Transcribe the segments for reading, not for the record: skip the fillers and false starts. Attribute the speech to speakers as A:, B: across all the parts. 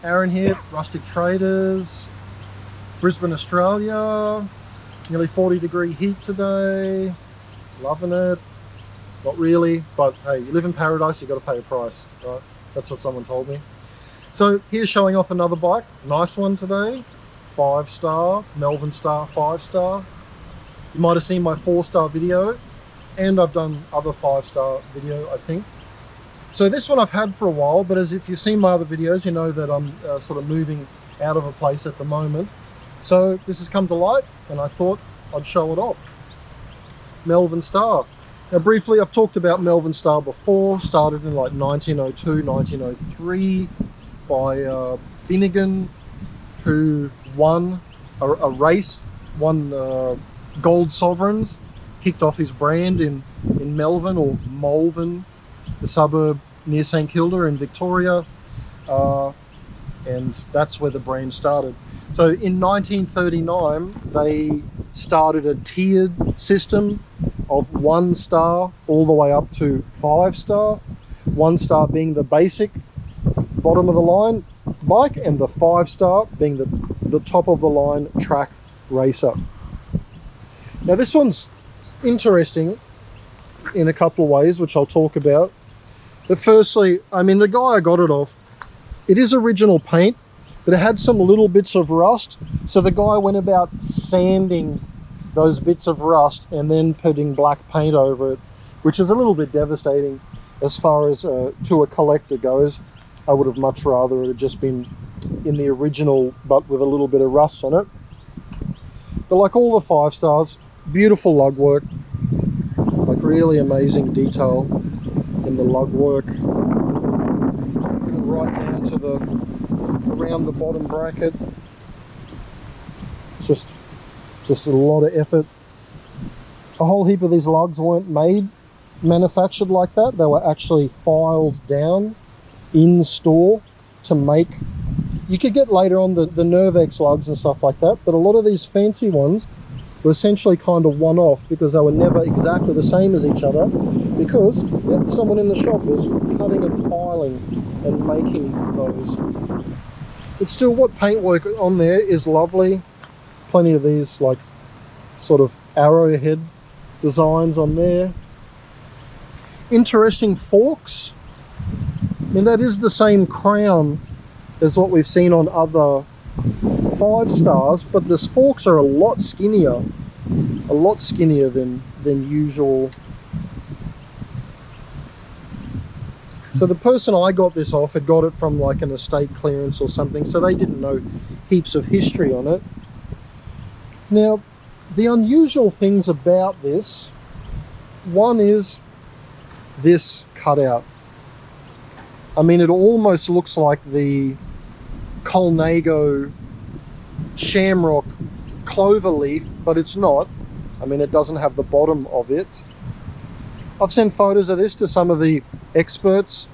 A: Aaron here, Rustic Traders, Brisbane, Australia. Nearly 40-degree heat today. Loving it. Not really, but hey, you live in paradise, you've got to pay a price, right? That's what someone told me. So here's showing off another bike. Nice one today. 5-star, Melvin Star 5-star. You might have seen my 4-star video, and I've done other 5-star video, I think. So this one I've had for a while, but as if you've seen my other videos, you know that I'm sort of moving out of a place at the moment. So this has come to light, and I thought I'd show it off. Melvin Star. Now briefly, I've talked about Melvin Star before. Started in like 1902, 1903 by Finnegan, who won a race, won Gold Sovereigns, kicked off his brand in Melvin, or Malvern, the suburb near St Kilda in Victoria, and that's where the brand started. So in 1939 they started a tiered system of 1-star all the way up to 5-star. 1-star being the basic bottom of the line bike, and the 5-star being the top of the line track racer. Now this one's interesting in a couple of ways, which I'll talk about. But firstly, I mean, the guy I got it off, it is original paint, but it had some little bits of rust. So the guy went about sanding those bits of rust and then putting black paint over it, which is a little bit devastating as far as to a collector goes. I would have much rather it had just been in the original, but with a little bit of rust on it. But like all the 5-stars, beautiful lug work, like really amazing detail in the lug work, and right down to around the bottom bracket. Just a lot of effort. A whole heap of these lugs weren't manufactured like that. They were actually filed down in store to make. You could get later on the Nervex lugs and stuff like that, but a lot of these fancy ones were essentially kind of one-off because they were never exactly the same as each other, because someone in the shop was cutting and filing and making those. But still, what paintwork on there is lovely. Plenty of these like sort of arrowhead designs on there. Interesting forks. I mean, that is the same crown as what we've seen on other 5-stars, but these forks are a lot skinnier than usual. So the person I got this off had got it from like an estate clearance or something, so they didn't know heaps of history on it. Now, the unusual things about this, one is this cutout. I mean, it almost looks like the Colnago Shamrock clover leaf, but it's not. I mean, it doesn't have the bottom of it. I've sent photos of this to some of the experts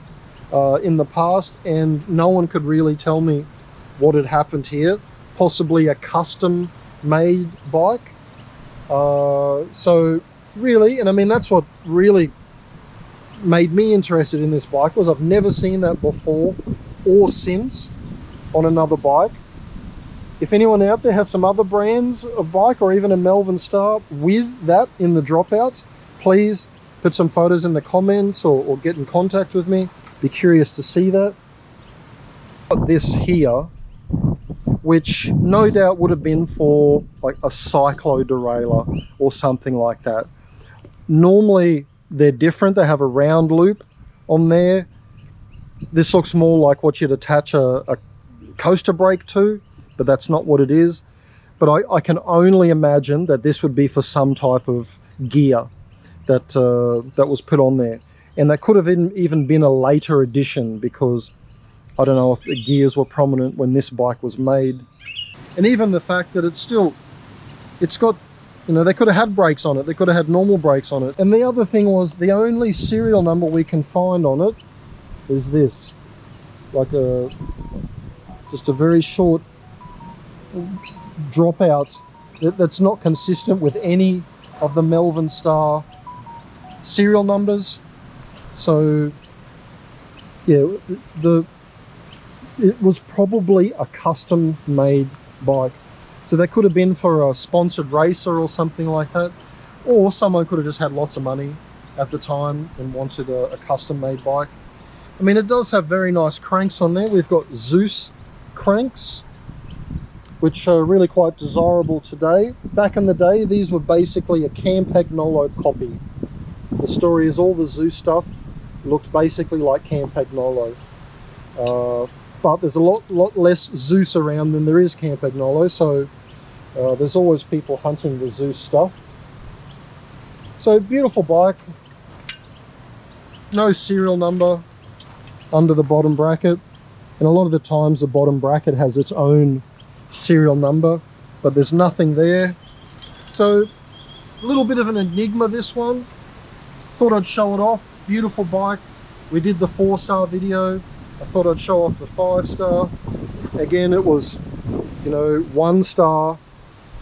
A: in the past, and no one could really tell me what had happened here. Possibly a custom made bike. So really, and I mean, that's what really made me interested in this bike, was I've never seen that before or since on another bike. If anyone out there has some other brands of bike, or even a Melvin Star with that in the dropouts, please put some photos in the comments or get in contact with me. Be curious to see that. This here, which no doubt would have been for like a cyclo derailleur or something like that. Normally they're different. They have a round loop on there. This looks more like what you'd attach a coaster brake to, but that's not what it is. But I can only imagine that this would be for some type of gear that was put on there. And that could have even been a later addition, because I don't know if the gears were prominent when this bike was made. And even the fact that it's got, you know, they could have had brakes on it, they could have had normal brakes on it. And the other thing was, the only serial number we can find on it is this, like just a very short dropout that's not consistent with any of the Melvin Star serial numbers. So yeah, it was probably a custom made bike. So that could have been for a sponsored racer or something like that. Or someone could have just had lots of money at the time and wanted a custom made bike. I mean, it does have very nice cranks on there. We've got Zeus cranks, which are really quite desirable today. Back in the day, these were basically a Campagnolo copy. The story is all the Zeus stuff looked basically like Campagnolo. But there's a lot less Zeus around than there is Campagnolo, so there's always people hunting the Zeus stuff. So beautiful bike. No serial number under the bottom bracket, and a lot of the times the bottom bracket has its own serial number, but there's nothing there. So a little bit of an enigma, this one. Thought I'd show it off. Beautiful bike. We did the 4-star video. I thought I'd show off the 5-star. Again, it was, you know, 1-star,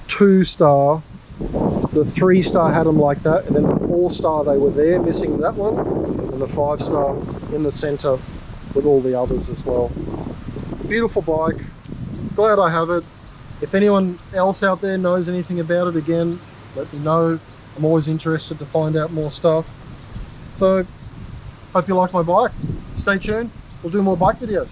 A: 2-star. The 3-star had them like that, and then the 4-star, they were there, missing that one, and the 5-star in the center with all the others as well. Beautiful bike. Glad I have it. If anyone else out there knows anything about it, again, let me know. I'm always interested to find out more stuff. So, hope you like my bike. Stay tuned. We'll do more bike videos.